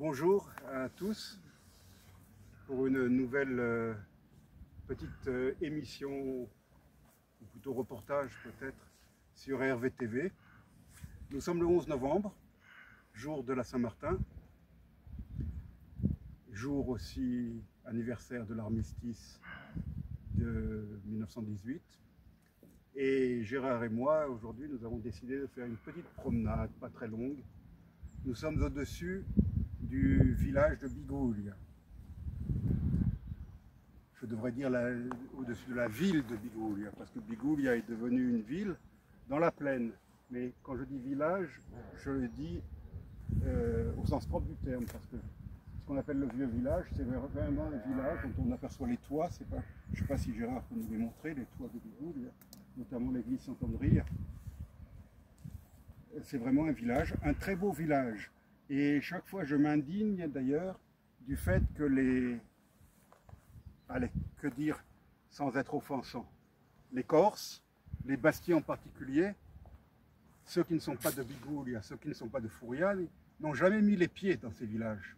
Bonjour à tous pour une nouvelle petite émission, ou plutôt reportage peut-être, sur RVTV. Nous sommes le 11 novembre, jour de la Saint-Martin, jour aussi anniversaire de l'armistice de 1918. Et Gérard et moi, aujourd'hui, nous avons décidé de faire une petite promenade, pas très longue. Nous sommes au-dessus du village de Bigoulia. Je devrais dire au-dessus de la ville de Bigoulia, parce que Bigoulia est devenue une ville dans la plaine. Mais quand je dis village, je le dis au sens propre du terme, parce que ce qu'on appelle le vieux village, c'est vraiment un village dont on aperçoit les toits. Je ne sais pas si Gérard peut nous les montrer, les toits de Bigoulia, notamment l'église Saint-André. C'est vraiment un village, un très beau village. Et chaque fois, je m'indigne d'ailleurs du fait que allez, que dire sans être offensant, les Corses, les Bastiais en particulier, ceux qui ne sont pas de Bigoulia, ceux qui ne sont pas de Furiani, n'ont jamais mis les pieds dans ces villages.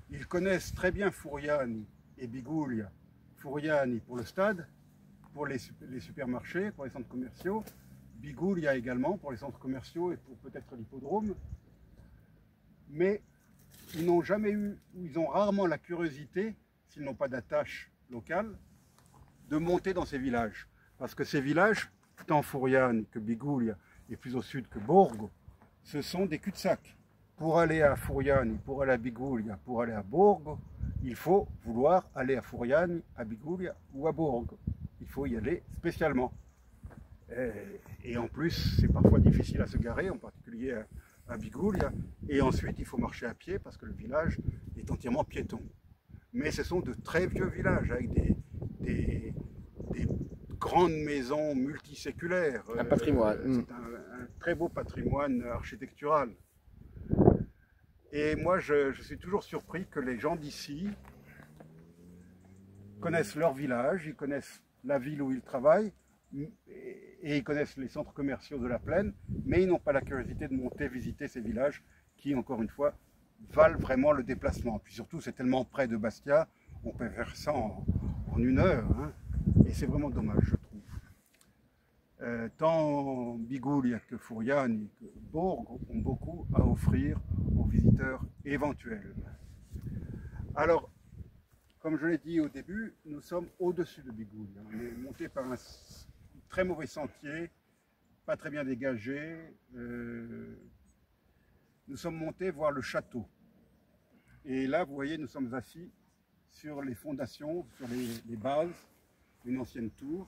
Ils connaissent très bien Furiani et Bigoulia. Furiani pour le stade, pour les supermarchés, pour les centres commerciaux, Bigoulia également pour les centres commerciaux et pour peut-être l'hippodrome. Mais ils n'ont jamais eu, ou ils ont rarement la curiosité, s'ils n'ont pas d'attache locale, de monter dans ces villages. Parce que ces villages, tant Furiani que Bigoulia et plus au sud que Borgo, ce sont des cul-de-sac. Pour aller à Furiani, pour aller à Bigoulia, pour aller à Borgo, il faut vouloir aller à Furiani, à Bigoulia ou à Borgo. Il faut y aller spécialement. Et en plus, c'est parfois difficile à se garer, en particulier à Bigoulia. Et ensuite, il faut marcher à pied parce que le village est entièrement piéton. Mais ce sont de très vieux villages avec des grandes maisons multiséculaires. Un patrimoine. C'est un très beau patrimoine architectural. Et moi, je suis toujours surpris que les gens d'ici connaissent leur village, ils connaissent la ville où ils travaillent, et ils connaissent les centres commerciaux de la plaine, mais ils n'ont pas la curiosité de monter visiter ces villages qui, encore une fois, valent vraiment le déplacement. Puis surtout, c'est tellement près de Bastia, on peut faire ça en une heure, hein, et c'est vraiment dommage, je trouve. Tant Bigoulia que Furiani que Borgo ont beaucoup à offrir aux visiteurs éventuels. Alors, comme je l'ai dit au début, nous sommes au-dessus de Bigoulia. On est monté par un très mauvais sentier, pas très bien dégagé. Nous sommes montés voir le château. Et là, vous voyez, nous sommes assis sur les fondations, sur les bases d'une ancienne tour.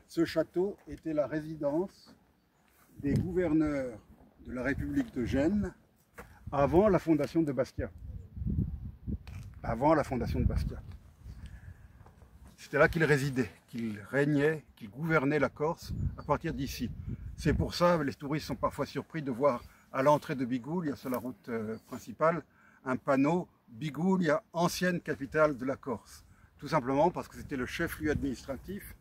Ce château était la résidence des gouverneurs de la République de Gênes avant la fondation de Bastia. Avant la fondation de Bastia. C'était là qu'il résidait, qu'il régnait, qu'il gouvernait la Corse à partir d'ici. C'est pour ça que les touristes sont parfois surpris de voir à l'entrée de Bigoulia, sur la route principale, un panneau « Bigoulia, ancienne capitale de la Corse ». Tout simplement parce que c'était le chef-lieu administratif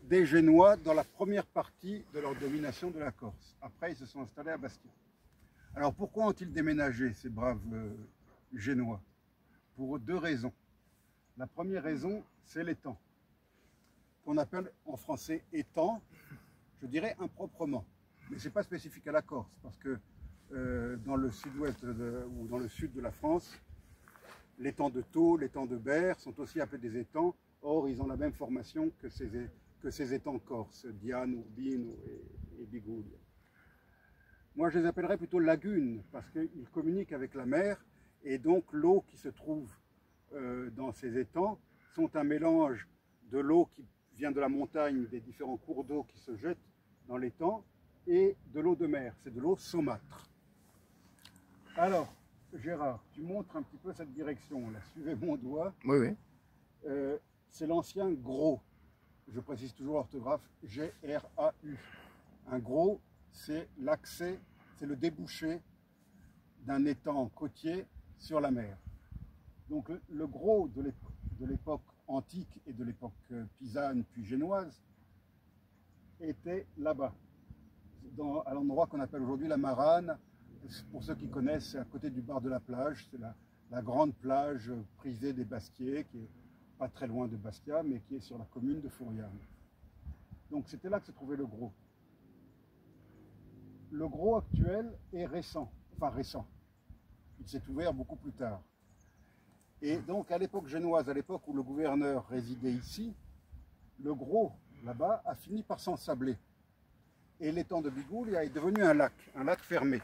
des Génois dans la première partie de leur domination de la Corse. Après, ils se sont installés à Bastia. Alors pourquoi ont-ils déménagé, ces braves Génois? Pour deux raisons. La première raison, c'est l'étang, qu'on appelle en français étang, je dirais improprement. Mais ce n'est pas spécifique à la Corse, parce que dans le sud-ouest ou dans le sud de la France, l'étang de Thau, l'étang de Berre sont aussi appelés des étangs. Or, ils ont la même formation que ces étangs corses, Diane, Urbino et Bigoulia. Moi, je les appellerais plutôt lagunes, parce qu'ils communiquent avec la mer, et donc l'eau qui se trouve dans ces étangs sont un mélange de l'eau qui vient de la montagne, des différents cours d'eau qui se jettent dans l'étang, et de l'eau de mer, c'est de l'eau saumâtre. Alors, Gérard, tu montres un petit peu cette direction-là, suivez mon doigt. Oui, oui. C'est l'ancien Gros, je précise toujours l'orthographe, G-R-A-U. Un Gros, c'est l'accès, c'est le débouché d'un étang côtier sur la mer. Donc le Gros de l'époque antique et de l'époque pisane puis génoise était là-bas, à l'endroit qu'on appelle aujourd'hui la Marane, pour ceux qui connaissent, c'est à côté du bar de la plage, c'est la grande plage prisée des Bastiers, qui est pas très loin de Bastia, mais qui est sur la commune de Fouriane. Donc c'était là que se trouvait le Gros. Le Gros actuel est récent, enfin récent. Il s'est ouvert beaucoup plus tard. Et donc à l'époque génoise, à l'époque où le gouverneur résidait ici, le Gros, là-bas, a fini par s'ensabler. Et l'étang de Bigoulia est devenu un lac fermé.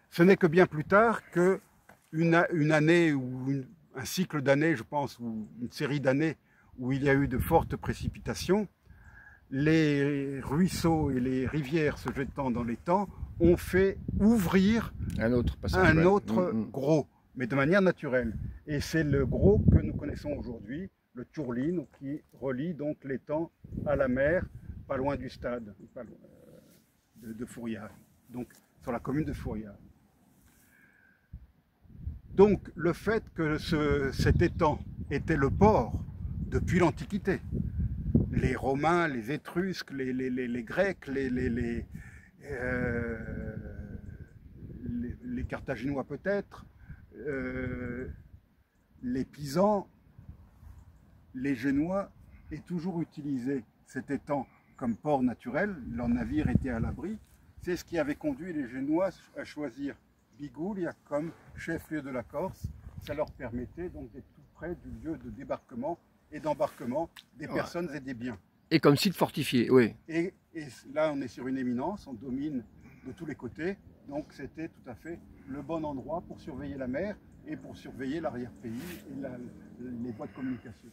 Ce n'est que bien plus tard qu'une année ou un cycle d'années, je pense, ou une série d'années où il y a eu de fortes précipitations, les ruisseaux et les rivières se jetant dans l'étang ont fait ouvrir un autre passage, Gros, mais de manière naturelle. Et c'est le Gros que nous connaissons aujourd'hui, le Turline, qui relie donc l'étang à la mer, pas loin du stade de Fouriane, donc sur la commune de Fouriane. Donc le fait que cet étang était le port depuis l'Antiquité, les Romains, les Étrusques, les Grecs, les Carthaginois peut-être, les Pisans, les Génois, aient toujours utilisé cet étang comme port naturel. Leurs navires étaient à l'abri. C'est ce qui avait conduit les Génois à choisir Bigoulia comme chef-lieu de la Corse. Ça leur permettait donc d'être tout près du lieu de débarquement et d'embarquement des personnes et des biens. Et comme site fortifié, oui. Et là, on est sur une éminence, on domine de tous les côtés. Donc c'était tout à fait le bon endroit pour surveiller la mer et pour surveiller l'arrière-pays et les voies de communication.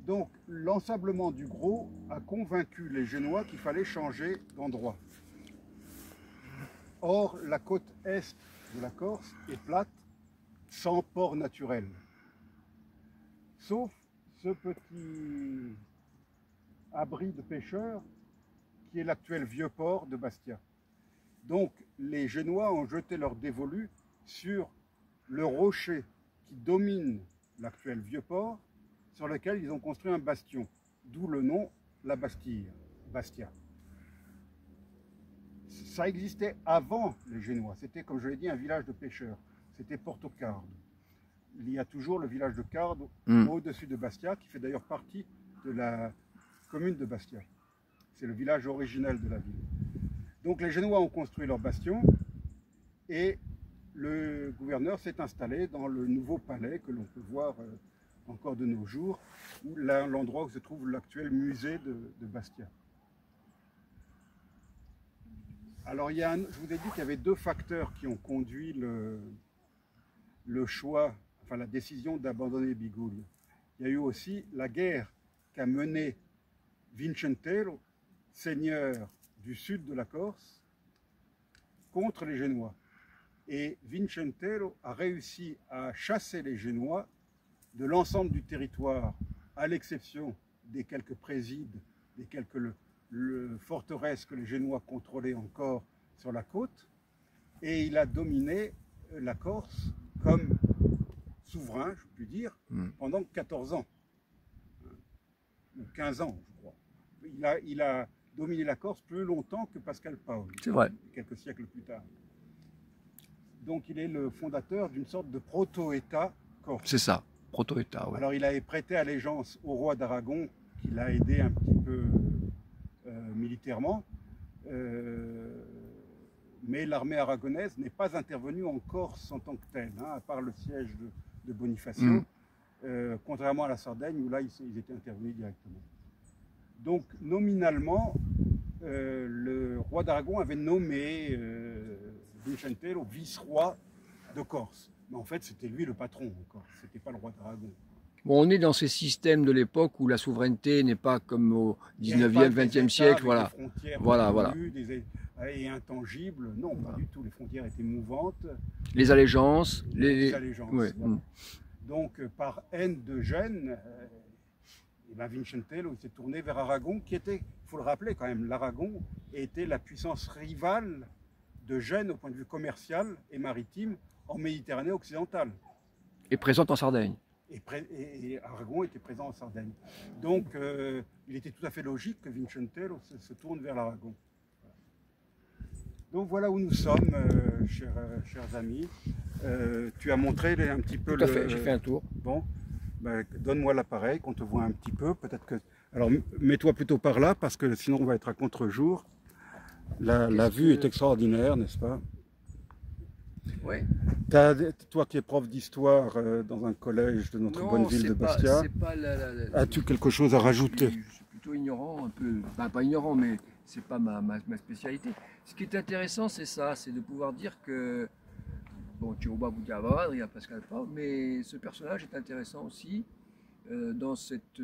Donc l'ensablement du Gros a convaincu les Génois qu'il fallait changer d'endroit. Or, la côte est de la Corse est plate, sans port naturel. Sauf ce petit abri de pêcheurs qui est l'actuel vieux port de Bastia. Donc les Génois ont jeté leur dévolu sur le rocher qui domine l'actuel vieux port, sur lequel ils ont construit un bastion, d'où le nom la Bastille, Bastia. Ça existait avant les Génois, c'était comme je l'ai dit un village de pêcheurs, c'était Porto Cardo. Il y a toujours le village de Cardo au-dessus de Bastia, qui fait d'ailleurs partie de la commune de Bastia. C'est le village originel de la ville. Donc les Génois ont construit leur bastion et le gouverneur s'est installé dans le nouveau palais que l'on peut voir encore de nos jours, l'endroit où se trouve l'actuel musée de Bastia. Alors je vous ai dit qu'il y avait deux facteurs qui ont conduit le choix, enfin la décision d'abandonner Bigoulia. Il y a eu aussi la guerre qu'a menée Vincentero, seigneur du sud de la Corse, contre les Génois. Et Vincentero a réussi à chasser les Génois de l'ensemble du territoire, à l'exception des quelques présides, des quelques forteresses que les Génois contrôlaient encore sur la côte, et il a dominé la Corse comme souverain, je puis dire, pendant 14 ans, ou 15 ans, je crois. Il a dominé la Corse plus longtemps que Pascal Paoli, c'est vrai, quelques siècles plus tard. Donc il est le fondateur d'une sorte de proto-État corse. C'est ça, proto-État, oui. Alors il avait prêté allégeance au roi d'Aragon, qui l'a aidé un petit peu militairement, mais l'armée aragonaise n'est pas intervenue en Corse en tant que telle, hein, à part le siège de Bonifacio, contrairement à la Sardaigne où là ils étaient intervenus directement. Donc nominalement, le roi d'Aragon avait nommé Vincentero vice-roi de Corse. Mais en fait, c'était lui le patron en Corse, c'était pas le roi d'Aragon. Bon, on est dans ces systèmes de l'époque où la souveraineté n'est pas comme au 19e, 20e siècle, voilà. Voilà. Et intangibles, non, pas du tout. Les frontières étaient mouvantes. Les allégeances. Les allégeances. Ouais. Voilà. Donc, par haine de Gênes, Vincentero s'est tourné vers Aragon, qui était, il faut le rappeler quand même, l'Aragon était la puissance rivale de Gênes au point de vue commercial et maritime en Méditerranée occidentale. Et présente en Sardaigne. Et Aragon était présent en Sardaigne. Donc, il était tout à fait logique que Vincentero se tourne vers l'Aragon. Donc voilà où nous sommes, chers amis. Tu as montré un petit peu Tout à fait, j'ai fait un tour. Bon, ben, donne-moi l'appareil, qu'on te voit un petit peu. Peut-être que. Alors, mets-toi plutôt par là, parce que sinon on va être à contre-jour. La vue est extraordinaire, n'est-ce pas? Oui. Toi qui es prof d'histoire dans un collège de notre bonne ville de Bastia, as-tu quelque chose à rajouter? Je suis plutôt ignorant, un peu, enfin, pas ignorant, mais c'est pas ma spécialité. Ce qui est intéressant, c'est ça, c'est de pouvoir dire que, bon, Chiroba Boudjava, il y a Pascal Pau, mais ce personnage est intéressant aussi dans cette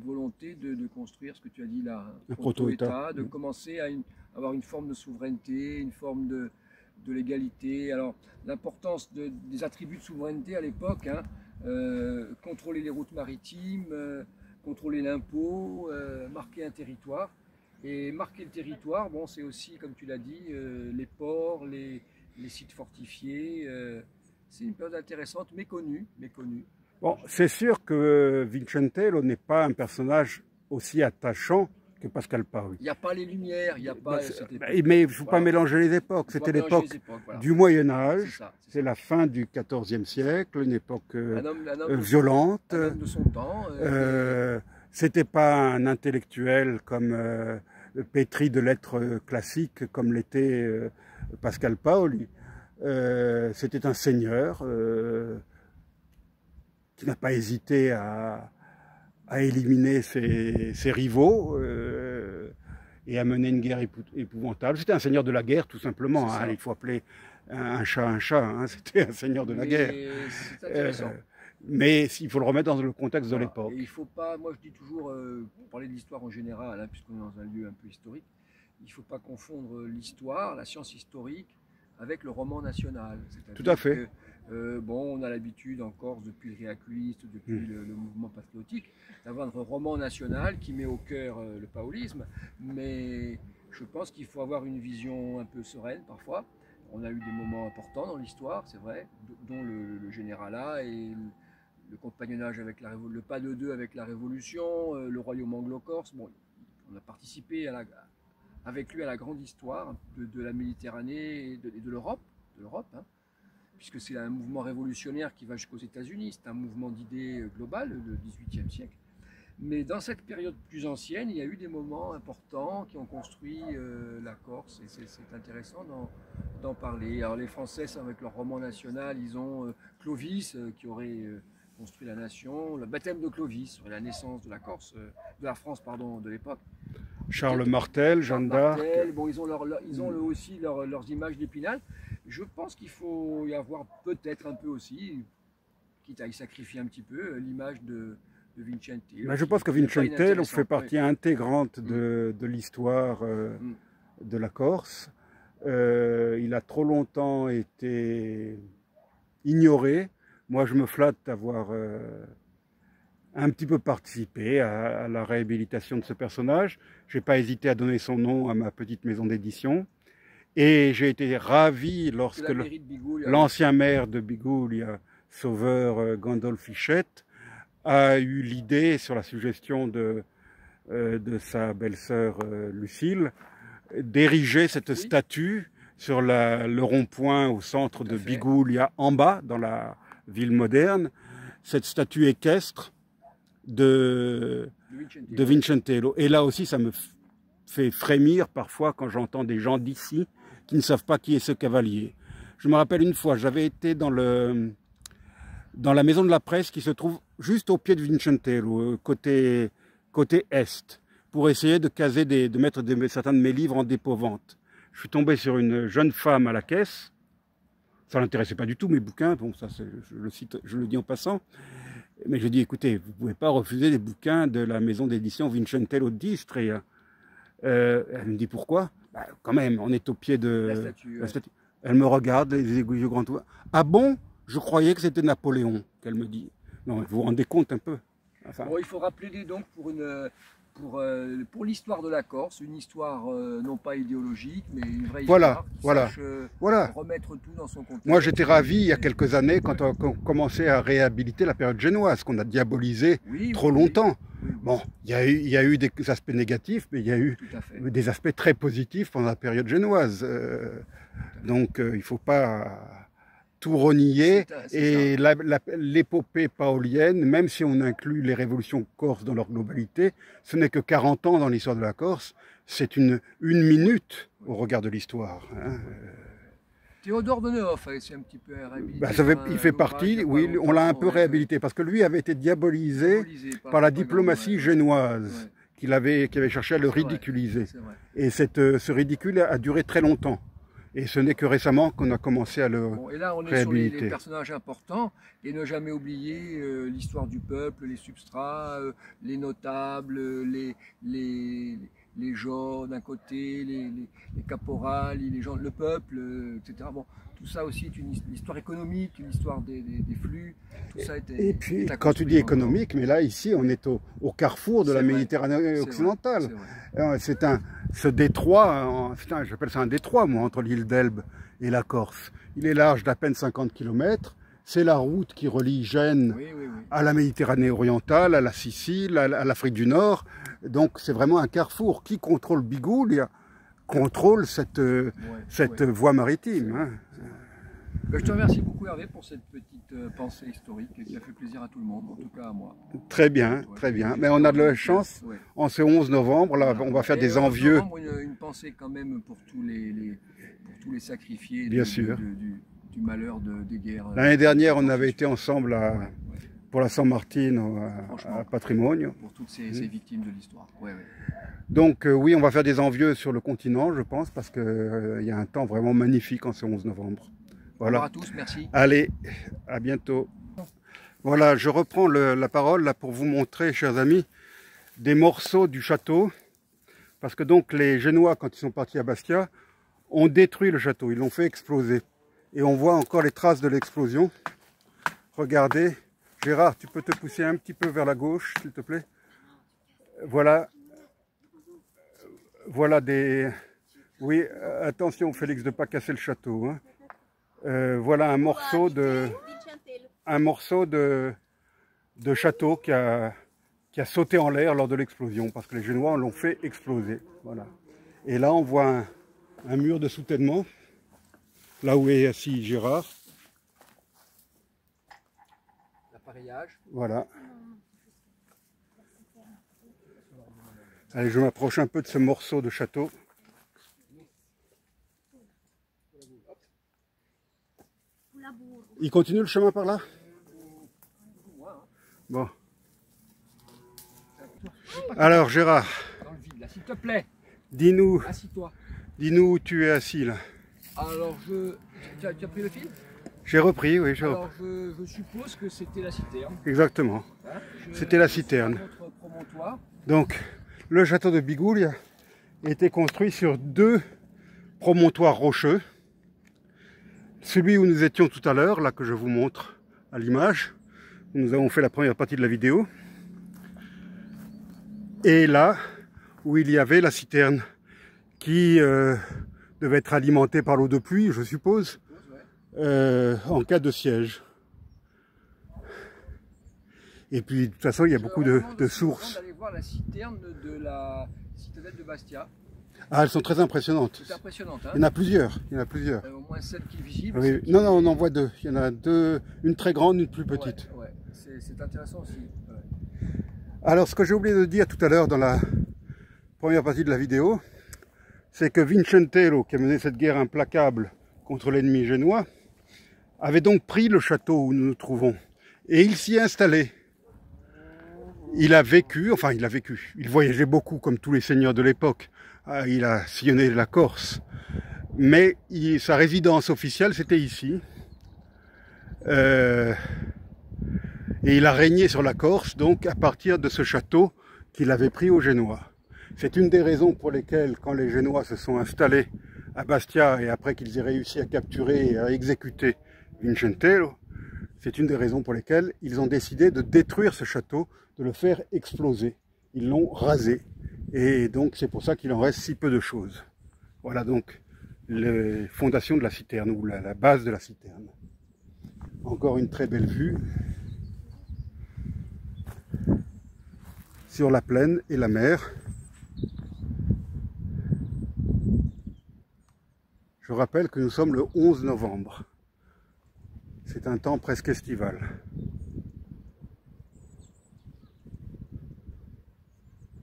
volonté de construire ce que tu as dit là, un proto-État, de commencer à avoir une forme de souveraineté, une forme de l'égalité. Alors, l'importance des attributs de souveraineté à l'époque, hein, contrôler les routes maritimes, contrôler l'impôt, marquer un territoire. Et marquer le territoire, bon, c'est aussi, comme tu l'as dit, les ports, les sites fortifiés. C'est une période intéressante, méconnue. Bon, c'est sûr que Vincentello n'est pas un personnage aussi attachant que Pascal Pau. Il n'y a pas les Lumières, il n'y a pas... Mais il ne faut pas mélanger les époques. C'était l'époque du Moyen-Âge, c'est la fin du XIVe siècle, une époque violente. Un homme de son temps. C'était pas un intellectuel comme pétri de lettres classiques comme l'était Pascal Paoli. C'était un seigneur qui n'a pas hésité à éliminer ses rivaux et à mener une guerre épouvantable. C'était un seigneur de la guerre, tout simplement. Hein, il faut appeler un chat un chat. Hein, c'était un seigneur de la guerre. C'est intéressant. Mais il faut le remettre dans le contexte de l'époque. Il faut pas, moi je dis toujours, pour parler de l'histoire en général, hein, puisqu'on est dans un lieu un peu historique, il ne faut pas confondre l'histoire, la science historique, avec le roman national. Tout à fait. Bon, on a l'habitude en Corse, depuis le réaculiste, depuis le mouvement patriotique, d'avoir un roman national qui met au cœur le paolisme, mais je pense qu'il faut avoir une vision un peu sereine parfois. On a eu des moments importants dans l'histoire, c'est vrai, dont le généralat et le compagnonnage avec le pas de deux avec la Révolution, le royaume anglo-corse. Bon, on a participé avec lui à la grande histoire de la Méditerranée et de l'Europe, hein, puisque c'est un mouvement révolutionnaire qui va jusqu'aux États-Unis, c'est un mouvement d'idées global, le XVIIIe siècle. Mais dans cette période plus ancienne, il y a eu des moments importants qui ont construit la Corse, et c'est intéressant d'en parler. Alors les Français, avec leur roman national, ils ont Clovis qui aurait construit la nation, le baptême de Clovis, la naissance de la Corse, de la France, pardon, de l'époque. Charles Martel, Jeanne d'Arc. Bon, ils ont aussi leurs images d'Épinal. Je pense qu'il faut y avoir peut-être un peu aussi, quitte à y sacrifier un petit peu, l'image de Vincentello. Ben, je pense que Vincentello fait partie intégrante de l'histoire de la Corse. Il a trop longtemps été ignoré. Moi, je me flatte d'avoir un petit peu participé à la réhabilitation de ce personnage. Je n'ai pas hésité à donner son nom à ma petite maison d'édition. Et j'ai été ravi lorsque l'ancien maire de Bigoulia, sauveur Gandolf Fichette, a eu l'idée, sur la suggestion de sa belle-sœur Lucille, d'ériger cette statue sur le rond-point au centre de Bigoulia, en bas, dans la ville moderne, cette statue équestre de Vincentello. Et là aussi, ça me fait frémir parfois quand j'entends des gens d'ici qui ne savent pas qui est ce cavalier. Je me rappelle une fois, j'avais été dans la maison de la presse qui se trouve juste au pied de Vincentello, côté est, pour essayer de caser, de mettre certains de mes livres en dépôt-vente. Je suis tombé sur une jeune femme à la caisse. Ça l'intéressait pas du tout, mes bouquins. Bon, ça, je le dis en passant. Mais je dis, écoutez, vous ne pouvez pas refuser les bouquins de la maison d'édition Vincentello d'Istria. Elle me dit, pourquoi? Bah, quand même, on est au pied de la statue. Elle me regarde, les aiguilles grands ouverts. Ah bon? Je croyais que c'était Napoléon, qu'elle me dit. Non, vous vous rendez compte un peu? Enfin... Bon, il faudra plaider donc pour l'histoire de la Corse, une histoire non pas idéologique, mais une vraie histoire qui sache remettre tout dans son contexte. Moi, j'étais ravi il y a quelques années quand on commençait à réhabiliter la période génoise, qu'on a diabolisée trop longtemps. Bon, il y a eu des aspects négatifs, mais il y a eu des aspects très positifs pendant la période génoise. Donc, il ne faut pas tout renier. Et l'épopée paolienne, même si on inclut les révolutions corses dans leur globalité, ce n'est que 40 ans dans l'histoire de la Corse. C'est une minute au regard de l'histoire. Hein. Théodore de Nehoff c'est un petit peu réhabilité. Il fait partie, oui, on l'a un peu réhabilité, parce que lui avait été diabolisé par la diplomatie génoise, qui avait cherché à le ridiculiser. Et ce ridicule a duré très longtemps. Et ce n'est que récemment qu'on a commencé à le réhabiliter. Et là, on est sur les personnages importants, et ne jamais oublier l'histoire du peuple, les substrats, les notables, les gens d'un côté, les caporales, les gens, le peuple, etc. Bon, tout ça aussi est une histoire économique, une histoire des flux, tout ça était... Et puis, quand tu dis économique, mais là, ici, on est au carrefour de la Méditerranée occidentale. Ce détroit, j'appelle ça un détroit, moi, entre l'île d'Elbe et la Corse. Il est large d'à peine 50 km. C'est la route qui relie Gênes à la Méditerranée orientale, à la Sicile, à l'Afrique du Nord. Donc c'est vraiment un carrefour. Qui contrôle Bigoulia contrôle cette voie maritime. Hein. Je te remercie beaucoup Hervé pour cette petite pensée historique qui a fait plaisir à tout le monde, en tout cas à moi. Très bien, très bien. Mais on a de la chance, en ce 11 novembre, là, on va faire des envieux. Une pensée quand même pour tous les sacrifiés bien sûr. Du malheur des guerres. L'année dernière, on avait été ensemble pour la San Martino à Patrimonio. Pour toutes ces victimes de l'histoire. Donc oui, on va faire des envieux sur le continent, je pense, parce qu'il y a un temps vraiment magnifique en ce 11 novembre. Voilà. Au revoir à tous, merci. Allez, à bientôt. Voilà, je reprends la parole là pour vous montrer, chers amis, des morceaux du château. Parce que donc les Génois, quand ils sont partis à Bastia, ont détruit le château, ils l'ont fait exploser. Et on voit encore les traces de l'explosion. Regardez, Gérard, tu peux te pousser un petit peu vers la gauche, s'il te plaît. Voilà des... Oui, attention Félix de ne pas casser le château. Hein. Voilà un morceau de château qui a sauté en l'air lors de l'explosion, parce que les Génois l'ont fait exploser. Voilà. Et là, on voit un mur de soutènement, là où est assis Gérard. L'appareillage. Voilà. Allez, je m'approche un peu de ce morceau de château. Il continue le chemin par là? Bon. Alors Gérard, dans le vide, là, s'il te plaît. Dis-nous. Assis-toi. Dis-nous où tu es assis là. Alors tu as pris le fil? J'ai repris, oui. Alors je suppose que c'était la citerne. Exactement. Hein, c'était la citerne. Donc le château de Bigoulia était construit sur 2 promontoires rocheux. Celui où nous étions tout à l'heure, là que je vous montre à l'image, nous avons fait la première partie de la vidéo. Et là où il y avait la citerne qui devait être alimentée par l'eau de pluie, je suppose, en cas de siège. Et puis de toute façon il y a beaucoup de sources. D'aller voir la citerne de la citadelle de Bastia. Ah, elles sont très impressionnantes. C'est impressionnant, hein. Il y en a plusieurs. Au moins celle qui est visible. Oui. Non, on en voit 2. Il y en a 2, une très grande, une plus petite. Ouais. C'est intéressant aussi. Ouais. Alors, ce que j'ai oublié de dire tout à l'heure dans la première partie de la vidéo, c'est que Vincentelo, qui a mené cette guerre implacable contre l'ennemi génois, avait donc pris le château où nous nous trouvons. Et il s'y est installé. Il voyageait beaucoup comme tous les seigneurs de l'époque. Il a sillonné la Corse. Mais sa résidence officielle, c'était ici. Et il a régné sur la Corse, donc à partir de ce château qu'il avait pris aux Génois. C'est une des raisons pour lesquelles, quand les Génois se sont installés à Bastia, et après qu'ils aient réussi à capturer et à exécuter Vincentelo, c'est une des raisons pour lesquelles ils ont décidé de détruire ce château, de le faire exploser. Ils l'ont rasé. Et donc c'est pour ça qu'il en reste si peu de choses. Voilà donc les fondations de la citerne, ou la base de la citerne. Encore une très belle vue. sur la plaine et la mer. Je rappelle que nous sommes le 11 novembre. C'est un temps presque estival.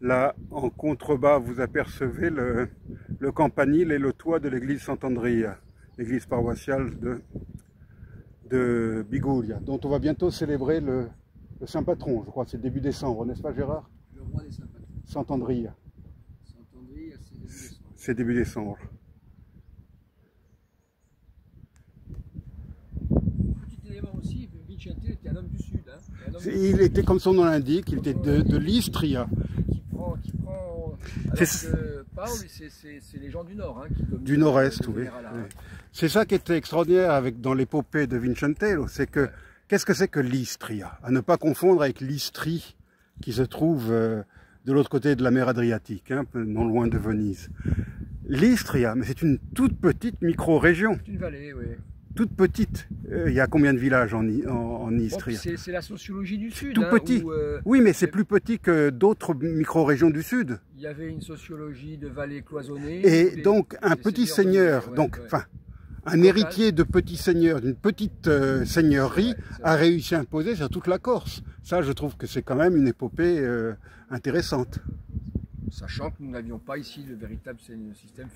Là, en contrebas, vous apercevez le campanile et le toit de l'église Sant'Andrea, l'église paroissiale de Biguglia, dont on va bientôt célébrer le saint patron. Je crois que c'est début décembre, n'est-ce pas Gérard? Le roi des saints patrons. Sant'Andrea. Sant'Andrea, c'est début décembre. C'est début décembre. Petit élément aussi, Vincente était un homme du Sud. Hein, il était, comme son nom l'indique, il était de l'Istria. Qui prend alors que Paul, c'est les gens du Nord, hein, qui dominent du Nord-Est, oui. Hein. C'est ça qui était extraordinaire dans l'épopée de Vincentello, c'est que, qu'est-ce que c'est que l'Istria? À ne pas confondre avec l'Istrie, qui se trouve de l'autre côté de la mer Adriatique, hein, non loin de Venise. L'Istria, mais c'est une toute petite micro-région. C'est une vallée, oui. Toute petite. Il y a combien de villages en Istria? Bon, c'est la sociologie du Sud. Tout petit. Où, oui, mais c'est plus petit que d'autres micro-régions du Sud. Il y avait une sociologie de vallées cloisonnées. Et donc, un petit seigneur, enfin, un héritier de petit seigneur, d'une petite seigneurie, a réussi à imposer sur toute la Corse. Ça, je trouve que c'est quand même une épopée intéressante. Sachant que nous n'avions pas ici le véritable système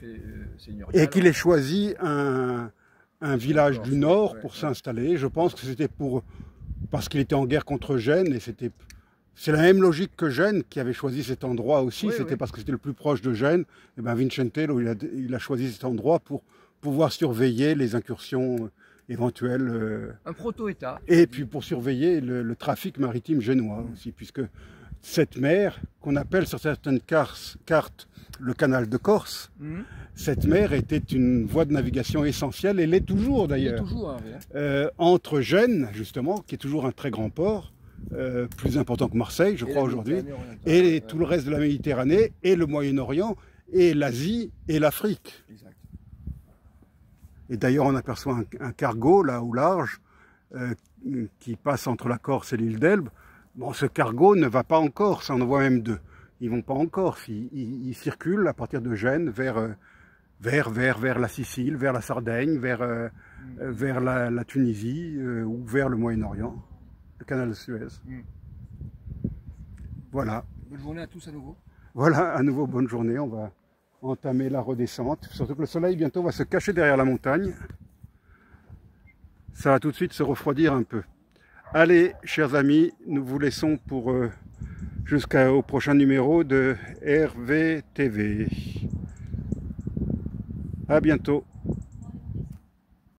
seigneurial. Et qu'il ait choisi un village du Nord pour s'installer. Je pense que c'était parce qu'il était en guerre contre Gênes, et c'est la même logique que Gênes qui avait choisi cet endroit aussi. C'était parce que c'était le plus proche de Gênes. Et bien Vincentello, il a choisi cet endroit pour pouvoir surveiller les incursions éventuelles. Un proto-État. Et puis pour surveiller le trafic maritime génois aussi, puisque cette mer, qu'on appelle sur certaines cartes le canal de Corse, cette mer était une voie de navigation essentielle, et l'est toujours d'ailleurs, entre Gênes, justement, qui est toujours un très grand port, plus important que Marseille, je crois aujourd'hui, et tout le reste de la Méditerranée, et le Moyen-Orient, et l'Asie, et l'Afrique. Et d'ailleurs, on aperçoit un cargo, là au large, qui passe entre la Corse et l'île d'Elbe. Bon, ce cargo ne va pas en Corse, on en voit même deux. Ils vont pas en Corse, ils circulent à partir de Gênes vers la Sicile, vers la Sardaigne, vers la Tunisie ou vers le Moyen-Orient, le canal de Suez. Voilà. Bonne journée à tous à nouveau. Voilà, à nouveau bonne journée, on va entamer la redescente, surtout que le soleil bientôt va se cacher derrière la montagne. Ça va tout de suite se refroidir un peu. Allez, chers amis, nous vous laissons pour jusqu'au prochain numéro de RVTV. À bientôt.